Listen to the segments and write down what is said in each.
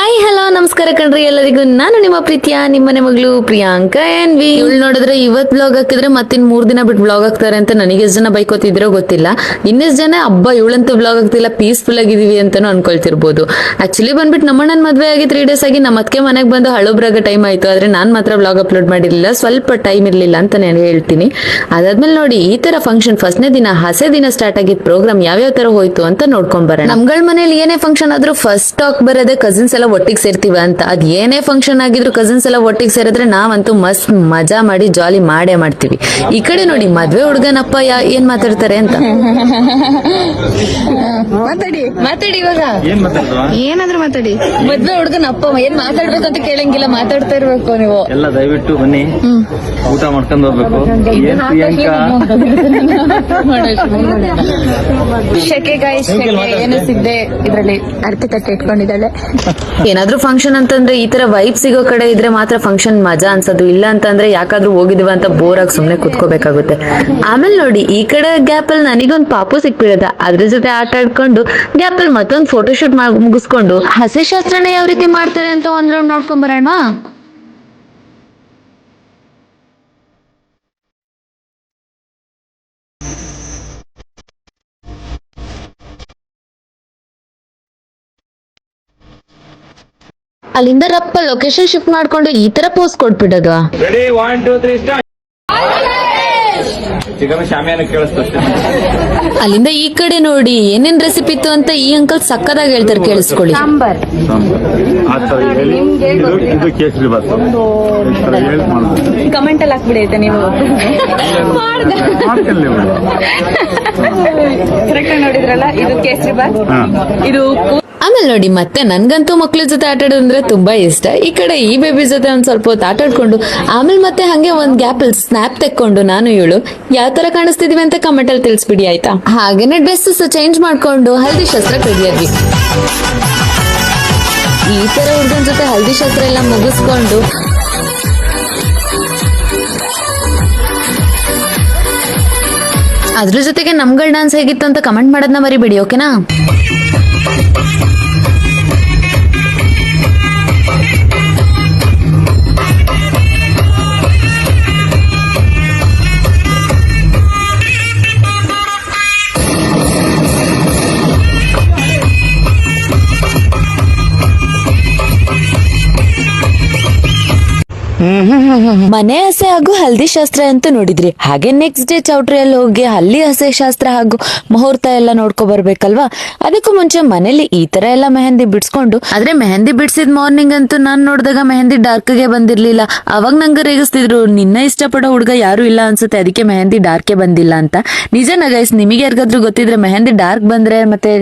Hi hello ನಮಸ್ಕಾರ ಕಣ್ರಿ ಎಲ್ಲರಿಗೂ. ನಾನು ನಿಮ್ಮ ಪ್ರೀತಿಯ ನಿಮ್ಮನೆ ಮಗಳು ಪ್ರಿಯಾಂಕಾ ಎನ್ ವಿ. ಇವಳು ನೋಡಿದ್ರೆ ಇವತ್ ಬ್ಲಾಗ್ ಹಾಕಿದ್ರೆ ಮತ್ತಿನ್ 3 ದಿನ ಬಿಟ್ಟು ಬ್ಲಾಗ್ ಹಾಕ್ತಾರೆ ಅಂತ ನನಗೆ ಎಷ್ಟು ಜನ ಬೈಕೋತಿದ್ರೋ ಗೊತ್ತಿಲ್ಲ. ಇನ್ನೆಷ್ಟು ಜನ ಹಬ್ಬ ಇವಳಂತೂ ಬ್ಲಾಗ್ ಆಗ್ತಿಲ್ಲ ಪೀಸ್ಫುಲ್ ಆಗಿದೀವಿ ಅಂತಾನು ಅನ್ಕೊಳ್ತಿರ್ಬೋದು. ಆಕ್ಚುಲಿ ಬಂದ್ಬಿಟ್ಟು ನಮ್ಮಣ್ಣನ ಮದ್ವೆ ಆಗಿ 3 ಡೇಸ್ ಆಗಿ ನಮ್ಮ ಅದಕ್ಕೆ ಮನೆಗೆ ಬಂದು ಹಳಬ್ರಾಗ ಟೈಮ್ ಆಯ್ತು. ಆದ್ರೆ ನಾನ್ ಮಾತ್ರ ಬ್ಲಾಗ್ ಅಪ್ಲೋಡ್ ಮಾಡಿರ್ಲಿಲ್ಲ, ಸ್ವಲ್ಪ ಟೈಮ್ ಇರ್ಲಿಲ್ಲ ಅಂತ ನಾನು ಹೇಳ್ತೀನಿ. ಅದಾದ್ಮೇಲೆ ನೋಡಿ ಈ ತರ ಫಂಕ್ಷನ್ ಫಸ್ಟ್ನೇ ದಿನ ಹಸೆ ದಿನ ಸ್ಟಾರ್ಟ್ ಆಗಿದ್ ಪ್ರೋಗ್ರಾಮ್ ಯಾವ್ಯಾವ ತರ ಹೋಯ್ತು ಅಂತ ನೋಡ್ಕೊಂಡ್ ಬರೋಣ. ನಮ್ಗಳ ಮನೇಲಿ ಏನೇ ಫಂಕ್ಷನ್ ಆದ್ರೂ ಫಸ್ಟ್ ಟಾಕ್ ಬರೋದೇ ಕಸಿನ್ಸ್ ಎಲ್ಲ ಒಟ್ಟಿಗೆ ಸೇರ್ತೀವ ಅಂತ. ಅದ್ ಏನೇ ಫಂಕ್ಷನ್ ಆಗಿದ್ರು ಕಸಿನ್ಸ್ ಎಲ್ಲ ಒಟ್ಟಿಗೆ ಸೇರಿದ್ರೆ ನಾವಂತೂ ಮಸ್ತ್ ಮಜಾ ಮಾಡಿ ಜಾಲಿ ಮಾಡೇ ಮಾಡ್ತೀವಿ. ಈ ಕಡೆ ನೋಡಿ ಮದ್ವೆ ಹುಡುಗನಪ್ಪ ಏನ್ ಮಾತಾಡ್ತಾರೆ ಅಂತ. ಮಾತಾಡಿ ಇವಾಗ ಏನಾದ್ರೂ ಮಾತಾಡಿ. ಮದ್ವೆ ಹುಡುಗನಪ್ಪ ಏನ್ ಮಾತಾಡ್ಬೇಕಂತ ಕೇಳಂಗಿಲ್ಲ, ಮಾತಾಡ್ತಾ ಇರ್ಬೇಕು ನೀವು ಎಲ್ಲ. ದಯವಿಟ್ಟು ಬನ್ನಿ, ಊಟ ಮಾಡ್ಕೊಂಡು ಹೋಗ್ಬೇಕು. ಏನು ಸಿದ್ದೆ ಇದ್ರಲ್ಲಿ ಅರ್ಥ ತಟ್ಟೆ ಇಟ್ಕೊಂಡಿದ್ದಾಳೆ. ಏನಾದ್ರೂ ಫಂಕ್ಷನ್ ಅಂತಂದ್ರೆ ಈ ತರ ವೈಬ್ ಸಿಗೋ ಕಡೆ ಇದ್ರೆ ಮಾತ್ರ ಫಂಕ್ಷನ್ ಮಜಾ ಅನ್ಸೋದು. ಇಲ್ಲ ಅಂತಂದ್ರೆ ಯಾಕಾದ್ರೂ ಹೋಗಿದೀವ ಅಂತ ಬೋರ್ ಆಗಿ ಸುಮ್ನೆ ಕುತ್ಕೋಬೇಕಾಗುತ್ತೆ. ಆಮೇಲೆ ನೋಡಿ ಈ ಕಡೆ ಗ್ಯಾಪ್ ಅಲ್ಲಿ ನನಗೊಂದು ಪಾಪು ಸಿಕ್ಬಿಡದ. ಅದ್ರ ಜೊತೆ ಆಟ ಆಡ್ಕೊಂಡು ಗ್ಯಾಪ್ ಅಲ್ಲಿ ಮತ್ತೊಂದು ಫೋಟೋ ಶೂಟ್ ಮುಗಿಸ್ಕೊಂಡು ಹಸೆ ಶಾಸ್ತ್ರನ ಯಾವ ರೀತಿ ಮಾಡ್ತಾರೆ ಅಂತ ಒಂದ್ ರೌಂಡ್ ನೋಡ್ಕೊಂಡ್ ಬರೋಣ. ಅಲ್ಲಿಂದ ರಪ್ಪ ಲೊಕೇಶನ್ ಶಿಫ್ಟ್ ಮಾಡ್ಕೊಂಡು ಈ ತರ ಪೋಸ್ಟ್ ಕೊಟ್ಬಿಡೋದು. ಅಲ್ಲಿಂದ ಈ ಕಡೆ ನೋಡಿ ಏನೇನ್ ರೆಸಿಪಿ ಇತ್ತು ಅಂತ ಈ ಅಂಕಲ್ ಸಕ್ಕದಾಗಿ ಹೇಳ್ತಾರೆ, ಕೇಳಿಸ್ಕೊಳ್ಳಿ. ಕಮೆಂಟ್ ಅಲ್ಲಿ ಹಾಕ್ಬಿಡೈತೆ ನೀವು ನೋಡಿದ್ರಲ್ಲ. ಇದು ಕೇಸರಿ ಬಾತ್, ಇದು ಆಮೇಲೆ ನೋಡಿ ಮತ್ತೆ ನನ್ಗಂತೂ ಮಕ್ಳ ಜೊತೆ ಆಟ ಆಡೋದಂದ್ರೆ ತುಂಬಾ ಇಷ್ಟ. ಈ ಕಡೆ ಈ ಬೇಬಿ ಜೊತೆ ಒಂದ್ ಸ್ವಲ್ಪ ಹೊತ್ತು ಆಟ ಆಡ್ಕೊಂಡು ಆಮೇಲೆ ಮತ್ತೆ ಹಂಗೆ ಒಂದ್ ಗ್ಯಾಪ್ ಅಲ್ಲಿ ಸ್ನಾಪ್ ತೆಕ್ಕೊಂಡು ನಾನು ಇವಳು ಯಾವ ತರ ಕಾಣಿಸ್ತಿದೀವಿ ಅಂತ ಕಮೆಂಟ್ ಅಲ್ಲಿ ತಿಳಿಸ್ಬಿಡಿ ಆಯ್ತಾ. ಹಾಗೇನೆ ಡ್ರೆಸ್ ಚೇಂಜ್ ಮಾಡ್ಕೊಂಡು ಹಲ್ದಿ ಶಾಸ್ತ್ರ ಕಡಿಯಾದ್ವಿ. ಈ ತರ ಹುಡುಗನ ಜೊತೆ ಹಲ್ದಿ ಶಾಸ್ತ್ರ ಎಲ್ಲ ಮುಗಿಸ್ಕೊಂಡು ಅದ್ರ ಜೊತೆಗೆ ನಮ್ಗಳ ಡಾನ್ಸ್ ಹೇಗಿತ್ತು ಅಂತ ಕಮೆಂಟ್ ಮಾಡೋದನ್ನ ಮರಿಬೇಡಿ, ಓಕೆನಾ. ಮನೆ ಹಸೆ ಹಾಗೂ ಹಲ್ದಿ ಶಾಸ್ತ್ರ ಅಂತ ನೋಡಿದ್ರಿ. ಹಾಗೆ ನೆಕ್ಸ್ಟ್ ಡೇ ಚೌಟ್ರಿಯಲ್ಲಿ ಹೋಗಿ ಅಲ್ಲಿ ಹಸೆ ಶಾಸ್ತ್ರ ಹಾಗೂ ಮುಹೂರ್ತ ಎಲ್ಲ ನೋಡ್ಕೊ ಬರ್ಬೇಕಲ್ವಾ. ಅದಕ್ಕೂ ಮುಂಚೆ ಮನೇಲಿ ಈ ತರ ಎಲ್ಲ ಮೆಹಂದಿ ಬಿಡ್ಸ್ಕೊಂಡು, ಆದ್ರೆ ಮೆಹಂದಿ ಬಿಡ್ಸಿದ್ ಮಾರ್ನಿಂಗ್ ಅಂತೂ ನಾನ್ ನೋಡಿದಾಗ ಮೆಹಂದಿ ಡಾರ್ಕ್ ಗೆ ಬಂದಿರ್ಲಿಲ್ಲ. ಅವಾಗ ನಂಗೆ ರೇಗಿಸ್ತಿದ್ರು, ನಿನ್ನ ಇಷ್ಟಪಡೋ ಹುಡುಗ ಯಾರು ಇಲ್ಲ ಅನ್ಸುತ್ತೆ, ಅದಕ್ಕೆ ಮೆಹಂದಿ ಡಾರ್ಕ್ ಬಂದಿಲ್ಲ ಅಂತ. ನಿಜನ ಗೈಸ್, ನಿಮಗೆ ಯಾರಿಗಾದ್ರೂ ಗೊತ್ತಿದ್ರೆ ಮೆಹಂದಿ ಡಾರ್ಕ್ ಬಂದ್ರೆ ಮತ್ತೆ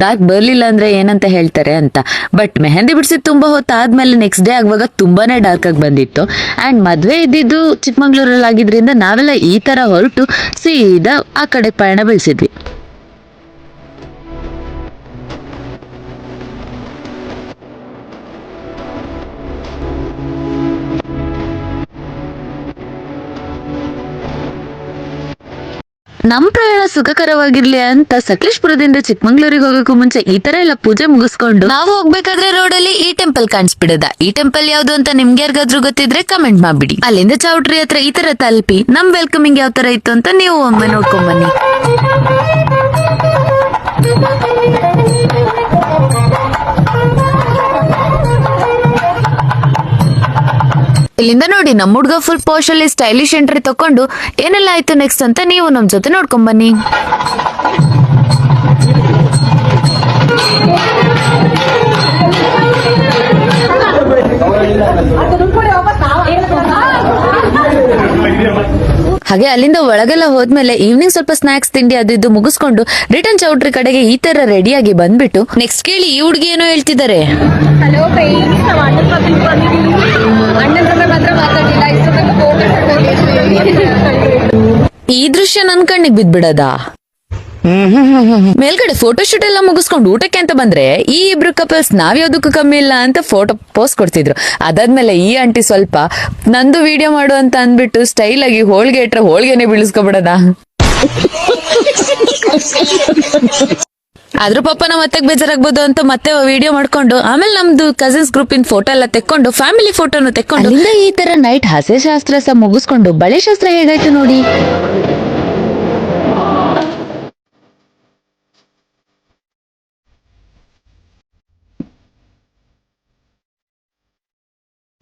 ಡಾರ್ಕ್ ಬರ್ಲಿಲ್ಲ ಅಂದ್ರೆ ಏನಂತ ಹೇಳ್ತಾರೆ ಅಂತ. ಬಟ್ ಮೆಹಂದಿ ಬಿಡ್ಸಿದ್ ತುಂಬಾ ಹೊತ್ತಾದ್ಮೇಲೆ ನೆಕ್ಸ್ಟ್ ಡೇ ಆಗುವಾಗ ತುಂಬಾನೇ ಡಾರ್ಕ್ ಆಗಿ ಬಂದಿತ್ತು. ಅಂಡ್ ಮದ್ವೆ ಇದ್ದಿದ್ದು ಚಿಕ್ಕಮಂಗ್ಳೂರಲ್ಲಿ ಆಗಿದ್ರಿಂದ ನಾವೆಲ್ಲ ಈ ತರ ಹೊರಟು ಸೀದಾ ಆ ಕಡೆ ಪಯಣ ಬೆಳೆಸಿದ್ವಿ. ನಮ್ ಪ್ರಯಾಣ ಸುಖಕರವಾಗಿರ್ಲಿ ಅಂತ ಸಕಲೇಶ್ಪುರದಿಂದ ಚಿಕ್ಕಮಂಗ್ಳೂರಿಗೆ ಹೋಗೋಕ್ಕೂ ಮುಂಚೆ ಈ ತರ ಎಲ್ಲ ಪೂಜೆ ಮುಗಿಸ್ಕೊಂಡು ನಾವು ಹೋಗ್ಬೇಕಾದ್ರೆ ರೋಡಲ್ಲಿ ಈ ಟೆಂಪಲ್ ಕಾಣಿಸ್ಬಿಡದ. ಈ ಟೆಂಪಲ್ ಯಾವ್ದು ಅಂತ ನಿಮ್ಗೆ ಯಾರಿಗಾದ್ರೂ ಗೊತ್ತಿದ್ರೆ ಕಮೆಂಟ್ ಮಾಡ್ಬಿಡಿ. ಅಲ್ಲಿಂದ ಚೌಟ್ರಿ ಹತ್ರ ಈ ತರ ತಲುಪಿ ನಮ್ ವೆಲ್ಕಮಿಂಗ್ ಯಾವ ತರ ಇತ್ತು ಅಂತ ನೀವು ಒಮ್ಮೆ ನೋಡ್ಕೊಂಡ್ ಬನ್ನಿ. ಇಲ್ಲಿಂದ ನೋಡಿ ನಮ್ಮ ಹುಡ್ಗ ಫುಲ್ ಪಾಶ್ ಅಲ್ಲಿ ಸ್ಟೈಲಿಶ್ ಎಂಟ್ರಿ ತಕೊಂಡು ಏನೆಲ್ಲ ಆಯ್ತು ನೆಕ್ಸ್ಟ್ ಅಂತ ನೀವು ನಮ್ ಜೊತೆ ನೋಡ್ಕೊಂಡ್ ಬನ್ನಿ. ಹಾಗೆ ಅಲ್ಲಿಂದ ಒಳಗೆಲ್ಲ ಹೋದ್ಮೇಲೆ ಈವ್ನಿಂಗ್ ಸ್ವಲ್ಪ ಸ್ನಾಕ್ಸ್ ತಿಂಡಿ ಅದು ಇದು ಮುಗಿಸ್ಕೊಂಡು ರಿಟರ್ನ್ ಚೌಟ್ರಿ ಕಡೆಗೆ ಈ ತರ ರೆಡಿಯಾಗಿ ಬಂದ್ಬಿಟ್ಟು ನೆಕ್ಸ್ಟ್ ಕೇಳಿ ಈ ಹುಡುಗಿ ಏನೋ ಹೇಳ್ತಿದ್ದಾರೆ. ಈ ದೃಶ್ಯ ನನ್ ಕಣ್ಣಿಗೆ ಬಿದ್ಬಿಡದ. ಮೇಲ್ಗಡೆ ಫೋಟೋ ಶೂಟ್ ಎಲ್ಲ ಮುಗಿಸ್ಕೊಂಡು ಊಟಕ್ಕೆ ಅಂತ ಬಂದ್ರೆ ಈ ಇಬ್ರು ಕಪಲ್ಸ್ ನಾವ್ಯಾವ್ದಕ್ಕೂ ಕಮ್ಮಿ ಇಲ್ಲ ಅಂತ ಫೋಟೋ ಪೋಸ್ಟ್ ಕೊಡ್ತಿದ್ರು. ಅದಾದ್ಮೇಲೆ ಈ ಆಂಟಿ ಸ್ವಲ್ಪ ನಂದು ವಿಡಿಯೋ ಮಾಡು ಅಂತ ಅಂದ್ಬಿಟ್ಟು ಸ್ಟೈಲ್ ಆಗಿ ಹೋಳ್ಗೆ ಇಟ್ರೆ ಹೋಳ್ಗೆನೆ ಬೀಳಿಸ್ಕೊಬಿಡದ. ಆದ್ರೂ ಪಾಪ ನಾವ್ ಮತ್ತೆ ಬೇಜಾರಾಗ್ಬೋದು ಅಂತ ಮತ್ತೆ ವಿಡಿಯೋ ಮಾಡ್ಕೊಂಡು ಆಮೇಲೆ ನಮ್ದು ಕಸಿನ್ಸ್ ಗ್ರೂಪ್ ಇನ್ ಫೋಟೋ ಎಲ್ಲ ತೆಕ್ಕೊಂಡು ಫ್ಯಾಮಿಲಿ ಫೋಟೋನು ತೆಕ್ಕೊಂಡು ಅಲ್ಲಿಂದ ಈ ತರ ನೈಟ್ ಹಾಸ್ಯಶಾಸ್ತ್ರ ಸಹ ಮುಗಿಸ್ಕೊಂಡು ಬಳೆ ಶಾಸ್ತ್ರ ಹೇಗಾಯ್ತು ನೋಡಿ.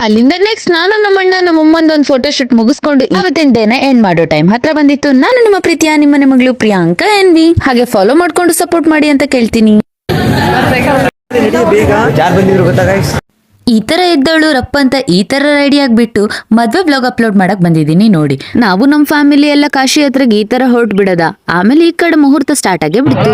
ಅಲ್ಲಿಂದ ನೆಕ್ಸ್ಟ್ ನಾನು ನಮ್ಮಣ್ಣ ನಮ್ಮಮ್ಮಂದು ಒಂದು ಫೋಟೋ ಶೂಟ್ ಮುಗಿಸ್ಕೊಂಡು ಇವತ್ತಿನ ದಿನ ಎಂಡ್ ಮಾಡೋ ಟೈಮ್ ಹತ್ರ ಬಂದಿತ್ತು. ನಾನು ನಿಮ್ಮ ಪ್ರೀತಿಯ ನಿಮ್ಮನೆ ಮಗಳು ಪ್ರಿಯಾಂಕಾ ಎನ್ವಿ. ಹಾಗೆ ಫಾಲೋ ಮಾಡ್ಕೊಂಡು ಸಪೋರ್ಟ್ ಮಾಡಿ ಅಂತ ಕೇಳ್ತೀನಿ. ಈ ತರ ಇದ್ದವಳು ರಪ್ಪ ಅಂತ ಈ ತರ ರೆಡಿ ಆಗ್ಬಿಟ್ಟು ಮದ್ವೆ ಬ್ಲಾಗ್ ಅಪ್ಲೋಡ್ ಮಾಡಕ್ ಬಂದಿದ್ದೀನಿ ನೋಡಿ. ನಾವು ನಮ್ ಫ್ಯಾಮಿಲಿ ಎಲ್ಲ ಕಾಶಿ ಹತ್ರಗೆ ಈ ತರ ಹೊರಟ್ ಬಿಡದ. ಆಮೇಲೆ ಈ ಕಡೆ ಮುಹೂರ್ತ ಸ್ಟಾರ್ಟ್ ಆಗೇ ಬಿಡ್ತು.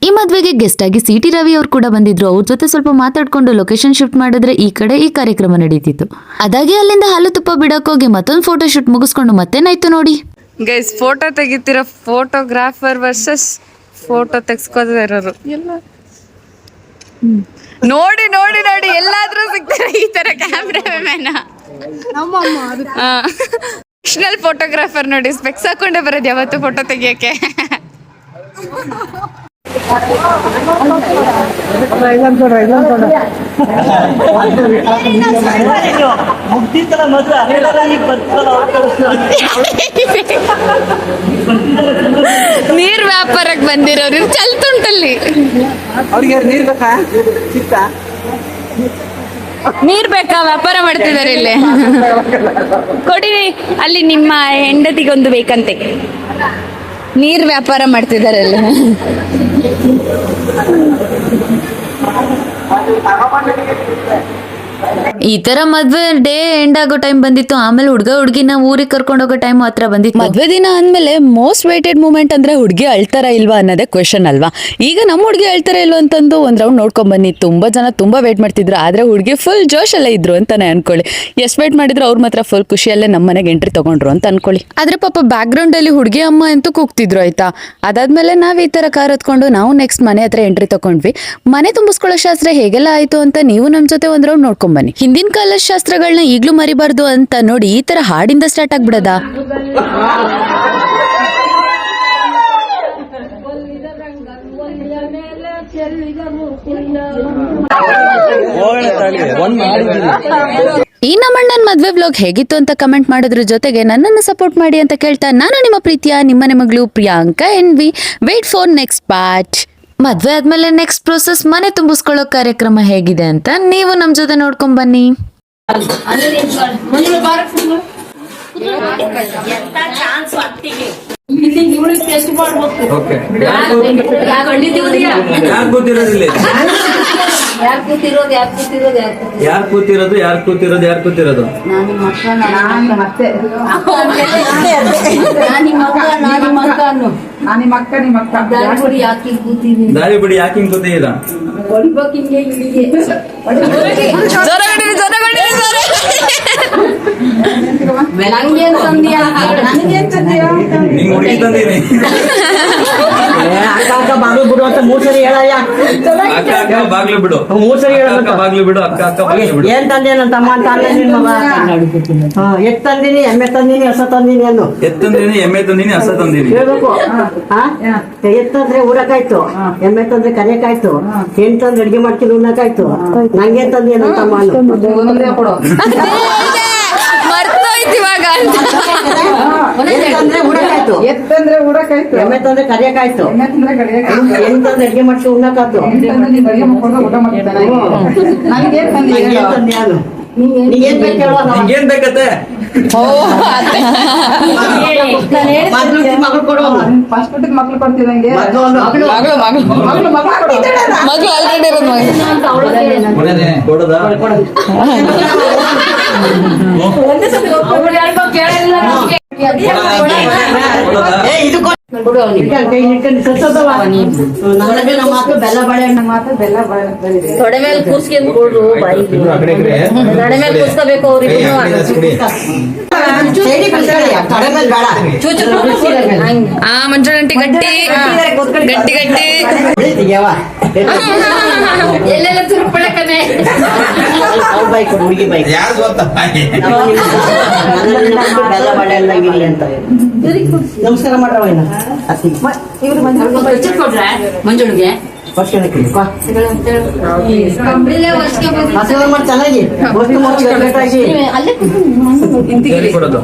ಈ ಮದ್ವೆಗೆ ಗೆಸ್ಟ್ ಆಗಿ ಸಿಟಿ ರವಿ ಅವ್ರು ಕೂಡ ಬಂದಿದ್ರು. ಅವ್ರ ಜೊತೆ ಸ್ವಲ್ಪ ಮಾತಾಡ್ಕೊಂಡು ಲೊಕೇಶನ್ ಶಿಫ್ಟ್ ಮಾಡಿದ್ರೆ ಈ ಕಡೆ ಈ ಕಾರ್ಯಕ್ರಮ ನಡೀತಿತ್ತು. ಅದಾಗಿ ಅಲ್ಲಿಂದ ಹಾಲು ತುಪ್ಪ ಬಿಡಕ್ ಹೋಗಿ ಮತ್ತೊಂದು ಫೋಟೋ ಶೂಟ್ ಮುಗಿಸ್ಕೊಂಡು ಮತ್ತೇನಾಯ್ತು ನೋಡಿ. ಗೈಸ್ ಫೋಟೋ ತೆಗಿತಿರೋ ಫೋಟೋಗ್ರಾಫರ್ ವರ್ಸಸ್ ಫೋಟೋ ತೆಗ್ಸ್ಕೋತಾ ಇರೋರು ನೋಡಿ ನೋಡಿ ನೋಡಿ ಎಲ್ಲಾದ್ರೂ ಸಿಗ್ತಾರೆ ಈ ತರ ಕ್ಯಾಮ್ರಾಮನ್. ಪ್ರೊಫೆಷನಲ್ ಫೋಟೋಗ್ರಾಫರ್ ನೋಡಿ ಸ್ಪೆಕ್ಸ್ ಹಾಕೊಂಡೆ ಬರೋದು ಯಾವತ್ತು ಫೋಟೋ ತೆಗಿಯಕ್ಕೆ. ನೀರ್ ವ್ಯಾಪಾರಕ್ಕೆ ಬಂದಿರೋರು ಚಲ್ತುಂಟಲ್ಲಿ. ನೀರ್ ಬೇಕಾ ವ್ಯಾಪಾರ ಮಾಡ್ತಿದ್ದಾರೆ ಇಲ್ಲಿ. ಕೊಡಿರಿ ಅಲ್ಲಿ ನಿಮ್ಮ ಹೆಂಡತಿಗೊಂದು ಬೇಕಂತೆ. ನೀರ್ ವ್ಯಾಪಾರ ಮಾಡ್ತಿದ್ದಾರೆ ಅಲ್ಲಿ. ಈ ತರ ಮದ್ವೆ ಡೇ ಎಂಡ್ ಆಗೋ ಟೈಮ್ ಬಂದಿತ್ತು. ಆಮೇಲೆ ಹುಡ್ಗ ಹುಡ್ಗಿನ ಊರಿಗೆ ಕರ್ಕೊಂಡು ಹೋಗೋ ಟೈಮ್ ಹತ್ರ ಬಂದಿತ್ತು. ಮದ್ವೆ ದಿನ ಅಂದ್ಮೇಲೆ ಮೋಸ್ಟ್ ವೇಟೆಡ್ ಮೂಮೆಂಟ್ ಅಂದ್ರೆ ಹುಡ್ಗಿ ಅಳ್ತಾರ ಇಲ್ವಾ ಅನ್ನೋದೇ ಕ್ವೆಶನ್ ಅಲ್ವಾ. ಈಗ ನಮ್ಮ ಹುಡ್ಗಿ ಅಳ್ತಾರ ಇಲ್ವಾ ಅಂತಂದು ಒಂದ್ ರೌಂಡ್ ನೋಡ್ಕೊಂಡ್ ಬನ್ನಿ. ತುಂಬಾ ಜನ ತುಂಬಾ ವೇಟ್ ಮಾಡ್ತಿದ್ರು. ಆದ್ರೆ ಹುಡ್ಗಿ ಫುಲ್ ಜೋಶ್ ಅಲ್ಲೇ ಇದ್ರು ಅಂತಾನೆ ಅನ್ಕೊಳ್ಳಿ. ಎಷ್ಟ್ ವೇಟ್ ಮಾಡಿದ್ರು ಅವ್ರ ಮಾತ್ರ ಫುಲ್ ಖುಷಿಯಲ್ಲೇ ನಮ್ಮ ಮನೆಗೆ ಎಂಟ್ರಿ ತಗೊಂಡ್ರು ಅಂತ ಅನ್ಕೊಳ್ಳಿ. ಆದ್ರೆ ಪಾಪ ಬ್ಯಾಕ್ ಗ್ರೌಂಡ್ ಅಲ್ಲಿ ಹುಡ್ಗಿ ಅಮ್ಮ ಅಂತೂ ಕೂಗ್ತಿದ್ರು ಆಯ್ತಾ. ಅದಾದ್ಮೇಲೆ ನಾವ್ ಈ ತರ ಕಾರ್ ಹತ್ಕೊಂಡು ನಾವು ನೆಕ್ಸ್ಟ್ ಮನೆ ಹತ್ರ ಎಂಟ್ರಿ ತಗೊಂಡ್ವಿ. ಮನೆ ತುಂಬಿಸ್ಕೊಳ್ಳೋ ಶಾಸ್ತ್ರ ಹೇಗೆಲ್ಲ ಆಯ್ತು ಅಂತ ನೀವು ನಮ್ ಜೊತೆ ಒಂದ್ ರೌಂಡ್ ನೋಡ್ಕೊಂಡ್ ಬನ್ನಿ. ಹಿಂದಿನ ಕಾಲದ ಶಾಸ್ತ್ರಗಳನ್ನ ಈಗ್ಲೂ ಮರಿಬಾರ್ದು ಅಂತ ನೋಡಿ ಈ ತರ ಹಾಡಿಂದ ಸ್ಟಾರ್ಟ್ ಆಗ್ಬಿಡದ. ಈ ನಮ್ಮಣ್ಣನ್ ಮದ್ವೆ ವ್ಲಾಗ್ ಹೇಗಿತ್ತು ಅಂತ ಕಮೆಂಟ್ ಮಾಡೋದ್ರ ಜೊತೆಗೆ ನನ್ನನ್ನು ಸಪೋರ್ಟ್ ಮಾಡಿ ಅಂತ ಕೇಳ್ತಾ ನಾನು ನಿಮ್ಮ ಪ್ರೀತಿಯ ನಿಮ್ಮನೆ ಮಗಳು Priyanka NV. Wait for next part. ಮದ್ವೆ ಆದ್ಮೇಲೆ ನೆಕ್ಸ್ಟ್ ಪ್ರೊಸೆಸ್ ಮನೆ ತುಂಬಿಸ್ಕೊಳ್ಳೋ ಕಾರ್ಯಕ್ರಮ ಹೇಗಿದೆ ಅಂತ ನೀವು ನಮ್ ಜೊತೆ ನೋಡ್ಕೊಂಡ್ ಬನ್ನಿ. ಯಾರು ಕೂತಿರೋದು ದಾರಿ ಬಿಡಿ ಯಾಕೆ ಹಿಂಗ್ ಕೂತಿದ್ದೀರಾ? ನಿಂಗ್ ಹುಡುಗಿ ತಂದೀನಿ. ಅಕ್ಕ ಬಾಗ್ಲು ಬಿಡು ಅಂತ 3 ಸರಿ ಹೇಳಯ್ಯ. ಅಕ್ಕ ಬಾಗ್ಲು ಬಿಡು, 3 ಸರಿ ಹೇಳ. ಅಕ್ಕ ಬಾಗ್ಲು ಬಿಡು, ಅಕ್ಕ ಬಾಗ್ಲು ಬಿಡು. ಏನ್ ತಂದೆ ನನ್ನ ತಮ್ಮ ಅಂತ ಅಲ್ಲ ನಿನ್ ಮಗ. ಎತ್ ತಂದಿನಿ, ಎಮ್ಮೆ ತಂದಿನಿ, ಹಸ ತಂದಿನಿ ಅನ್ನು. ಎತ್ತಂದಿನಿ, ಎಮ್ಮೆ ತಂದಿನಿ, ಹಸ ತಂದಿನಿ ಹೇಳ್ಬೇಕು. ಎತ್ತಂದ್ರೆ ಊರಕ್ಕಾಯ್ತು, ಎಮ್ಮೆ ತಂದ್ರೆ ಕರೆಯಕ್ಕಾಯ್ತು, ಹೆಣ್ ತಂದ್ರೆ ಅಡ್ಗೆ ಮಾಡ್ತೀನಿ ಉಣ್ಣಕ್ಕಾಯ್ತು. ನಂಗೇನ್ ತಂದಿ ನನ್ನ ತಮ್ಮ ಅನ್ನು. ಮರ್ತೋಯ್ತು ಇವಾಗ. ಎತ್ತಂದ್ರೆ ಊರಕ್ಕಾಯ್ತು, ಎಮ್ಮೆ ತಂದ್ರೆ ಕರೆಯಕ್ಕಾಯ್ತು, ಹೆಣ್ ತಂದ್ರೆ ಅಡ್ಗೆ ಮಾಡ್ತೀನಿ ಉಣ್ಣಕ್ಕಾಯ್ತು. ನಂಗೇನ್ ತಂದಿ ಅನ್ನು. ನೀಗೇನ್ ಬೇಕು ಹೇಳೋ. ನಿಂಗೇನ್ ಬೇಕತ್ತೆ? ಮಗಳು ಕೊಡು. ಮಕ್ಳು ಕೊಡ್ತಿದಂಗೆ ಕೊಡೋದಾ? ಕೈ ಹಿಡ್ಕೊಂಡು ಸತ್ತೋದವ. ನಮಗೆ ನಮ್ಮ ಮಾತು ಬೆಲ್ಲ ಬಾಳೆಹಣ್ಣು ಮಾತು ಬೆಲ್ಲ ತೊಡೆ ಮೇಲೆ ಕೂರ್ಸ್ಕೊಂಡ್ ಕೊಡ್ರು ಬಾಯಿಗೆ ತೊಡೆ ಮೇಲೆ ಕೂರ್ಸ್ಕೋಬೇಕು ಅವ್ರಿಗೆ ತಡೆ ಮೇಲೆ ಬೇಡ ಆ ಮಂಜುಳಂಟಿ ಗಟ್ಟಿ ಗಟ್ಟಿ ಗಟ್ಟಿ ಬೆಳಿತೀಯವ ಎಲ್ಲೆಲ್ಲ ತುರುಪಳಕನೆ ಅವ್ರ ಬೈಕ್ ಹುಡುಗಿ ಬೈಕ್ ಯಾರು ಗೊತ್ತಪ್ಪ ಬೆಲ್ಲ ಬಾಳೆಹಣ್ಣಾಗಿರ್ಲಿ ಅಂತ ನಮಸ್ಕಾರ ಮಾಡ್ರವ ಇನ್ನ ಮಂಜುಳಿಗೆ ವರ್ಷಕ್ಕೆ ಆಶೀರ್ವಾದ ಮಾಡಿ ಚೆನ್ನಾಗಿ ವಸ್ತು ಮಾಡಿ ಲೇಟಾಗಿ ಕೊಡೋದು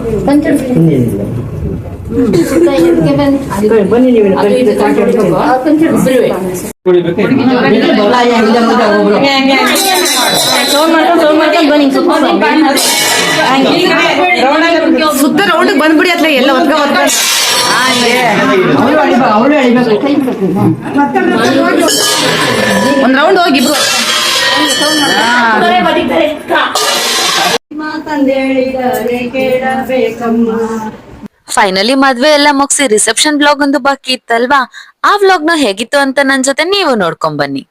ಇನ್ನೇನಿಲ್ಲ ಬನ್ನಿ ನೀವು ಸುತ್ತ ರೌಂಡ್ ಬಂದ್ಬಿಡಿ ಅತ್ಲ ಎಲ್ಲ ಅವಳು ಒಂದ್ ರೌಂಡ್ ಹೋಗಿಬ್ರು ಮಾತಂದೇಳಿದರೆ ಕೇಳಬೇಕಮ್ಮ. ಫೈನಲಿ ಮದ್ವೆ ಎಲ್ಲ ಮುಗಿಸಿ ರಿಸೆಪ್ಷನ್ ಬ್ಲಾಗ್ ಒಂದು ಬಾಕಿ ಇತ್ತಲ್ವಾ, ಆ ವ್ಲಾಗ್ ನ ಹೇಗಿತ್ತು ಅಂತ ನನ್ ಜೊತೆ ನೀವು ನೋಡ್ಕೊಂಡ್ ಬನ್ನಿ.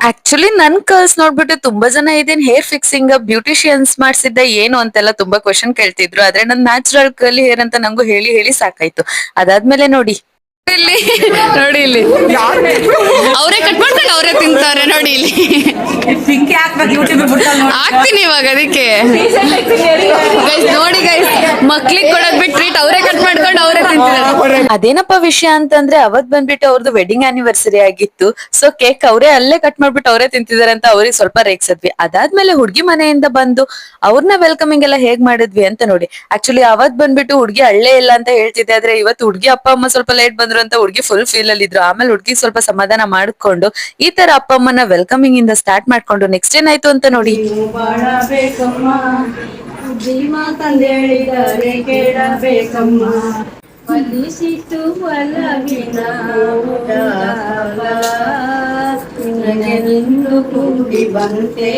ಆಕ್ಚುಲಿ ನನ್ ಕರ್ಲ್ಸ್ ನೋಡ್ಬಿಟ್ಟು ತುಂಬಾ ಜನ ಇದೇನ್ ಹೇರ್ ಫಿಕ್ಸಿಂಗ್ ಬ್ಯೂಟಿಷಿಯನ್ಸ್ ಮಾಡ್ಸಿದ್ದ ಏನು ಅಂತೆಲ್ಲ ತುಂಬಾ ಕ್ವಶನ್ ಕೇಳ್ತಿದ್ರು. ಆದ್ರೆ ನನ್ ನ್ಯಾಚುರಲ್ ಕರ್ಲಿ ಹೇರ್ ಅಂತ ನಂಗೂ ಹೇಳಿ ಹೇಳಿ ಸಾಕಾಯ್ತು. ಅದಾದ್ಮೇಲೆ ನೋಡಿ ಇಲ್ಲಿ ನೋಡಿ ಇಲ್ಲಿ ಅವರೇ ಕಟ್ ಮಾಡ್ಕೊಂಡು ಅವರೇ ತಿಂತಾರೆ ನೋಡಿ ಇಲ್ಲಿ ಹಾಕ್ತೀನಿ ಇವಾಗ ಅದಕ್ಕೆ ಗೈಸ್ ನೋಡಿ ಗೈಸ್ ಮಕ್ಳಿಗೆ ಕೊಡೋದ್ ಬಿಟ್ಟು ಟ್ರೀಟ್ ಅವರೇ ಕಟ್ ಮಾಡ್ಕೊಂಡು ಅವರೇ ತಿಂತಿದ್ದಾರೆ. ಅದೇನಪ್ಪ ವಿಷಯ ಅಂತಂದ್ರೆ ಅವತ್ ಬಂದ್ಬಿಟ್ಟು ಅವ್ರದ್ದು ವೆಡ್ಡಿಂಗ್ ಆನಿವರ್ಸರಿ ಆಗಿತ್ತು. ಸೊ ಕೇಕ್ ಅವರೇ ಅಲ್ಲೇ ಕಟ್ ಮಾಡ್ಬಿಟ್ಟು ಅವರೇ ತಿಂತಿದಾರೆ ಅಂತ ಅವ್ರಿಗೆ ಸ್ವಲ್ಪ ರೇಗ್ಸದ್ವಿ. ಅದಾದ್ಮೇಲೆ ಹುಡ್ಗಿ ಮನೆಯಿಂದ ಬಂದು ಅವ್ರನ್ನ ವೆಲ್ಕಮಿಂಗ್ ಎಲ್ಲ ಹೇಗ್ ಮಾಡಿದ್ವಿ ಅಂತ ನೋಡಿ. ಆಕ್ಚುಲಿ ಅವತ್ ಬಂದ್ಬಿಟ್ಟು ಹುಡ್ಗಿ ಅಳ್ಳೇ ಇಲ್ಲ ಅಂತ ಹೇಳ್ತಿದ್ದೆ, ಆದ್ರೆ ಇವತ್ತು ಹುಡ್ಗಿ ಅಪ್ಪ ಅಮ್ಮ ಸ್ವಲ್ಪ ಲೇಟ್ ಬಂದ್ರು ಅಂತ ಹುಡ್ಗಿ ಫುಲ್ ಫೀಲ್ ಅಲ್ಲಿ ಇದ್ರು. ಆಮೇಲೆ ಹುಡ್ಗಿ ಸ್ವಲ್ಪ ಸಮಾಧಾನ ಮಾಡ್ಕೊಂಡು ಈ ತರ ಅಪ್ಪ ಅಮ್ಮನ ವೆಲ್ಕಮಿಂಗ್ ಇಂದ ಸ್ಟಾರ್ಟ್ ಮಾಡ್ಕೊಂಡು ನೆಕ್ಸ್ಟ್ ಏನಾಯ್ತು ಅಂತ ನೋಡಿ. ಬಾಳಬೇಕಮ್ಮ ಮಾತಂದೇಳಿದರೆ ಕೇಳಬೇಕಮ್ಮ. ಒಲಿಸಿತು ಒಲವಿನ ನಿಂದು ಕೂಡಿ ಬಂತೆ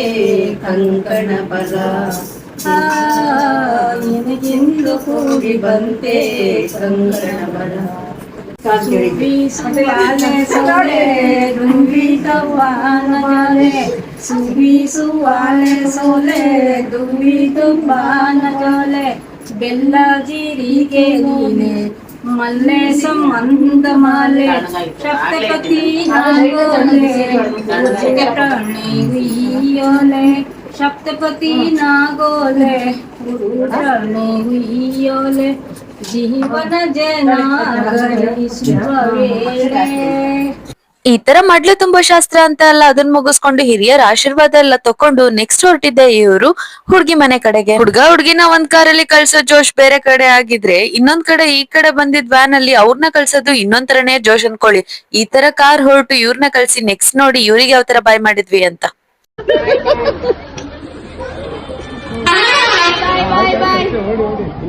ಕಂಕಣ ಪದ ನಿನಗಿಂದು ಕೂಡಿ ಬಂತೆ ಕಂಕಣ ಪದ. ಬೆಲ್ಲ ಜೀರಿಗೆ ನೀನೆ ಮಲ್ಲೆ ಸಂಬಂಧ ಮಾಲೆ ಸಪ್ತಪತಿ ನಾಗೋಲೆ ಪ್ರಾಣಿ ಸಪ್ತಪತಿ ನಾಗೋಲೆ ಪ್ರಾಣಿ ಜೀವನ ಜನಾಗರಿ ಸುಖವೇಳೆ. ಈ ತರ ಮಡ್ಲು ತುಂಬಾ ಶಾಸ್ತ್ರ ಅಂತ ಅಲ್ಲ, ಅದನ್ನ ಮುಗಿಸ್ಕೊಂಡು ಹಿರಿಯರ ಆಶೀರ್ವಾದ ಎಲ್ಲ ತಕೊಂಡು ನೆಕ್ಸ್ಟ್ ಹೊರಟಿದ್ದೆ ಇವರು ಹುಡ್ಗಿ ಮನೆ ಕಡೆಗೆ. ಹುಡ್ಗಿನ ಒಂದ್ ಕಾರಲ್ಲಿ ಕಳ್ಸೋ ಜೋಶ್ ಬೇರೆ ಕಡೆ ಆಗಿದ್ರೆ, ಇನ್ನೊಂದ್ ಕಡೆ ಈ ಕಡೆ ಬಂದಿದ್ ವ್ಯಾನ್ ಅಲ್ಲಿ ಅವ್ರನ್ನ ಕಳ್ಸೋದು ಇನ್ನೊಂದ್ ತರನೇ ಜೋಶ್ ಅನ್ಕೊಳ್ಳಿ. ಈ ತರ ಕಾರ್ ಹೊರಟು ಇವ್ರನ್ನ ಕಳ್ಸಿ ನೆಕ್ಸ್ಟ್ ನೋಡಿ ಇವ್ರಿಗೆ ಯಾವ ತರ ಬಾಯ್ ಮಾಡಿದ್ವಿ ಅಂತ.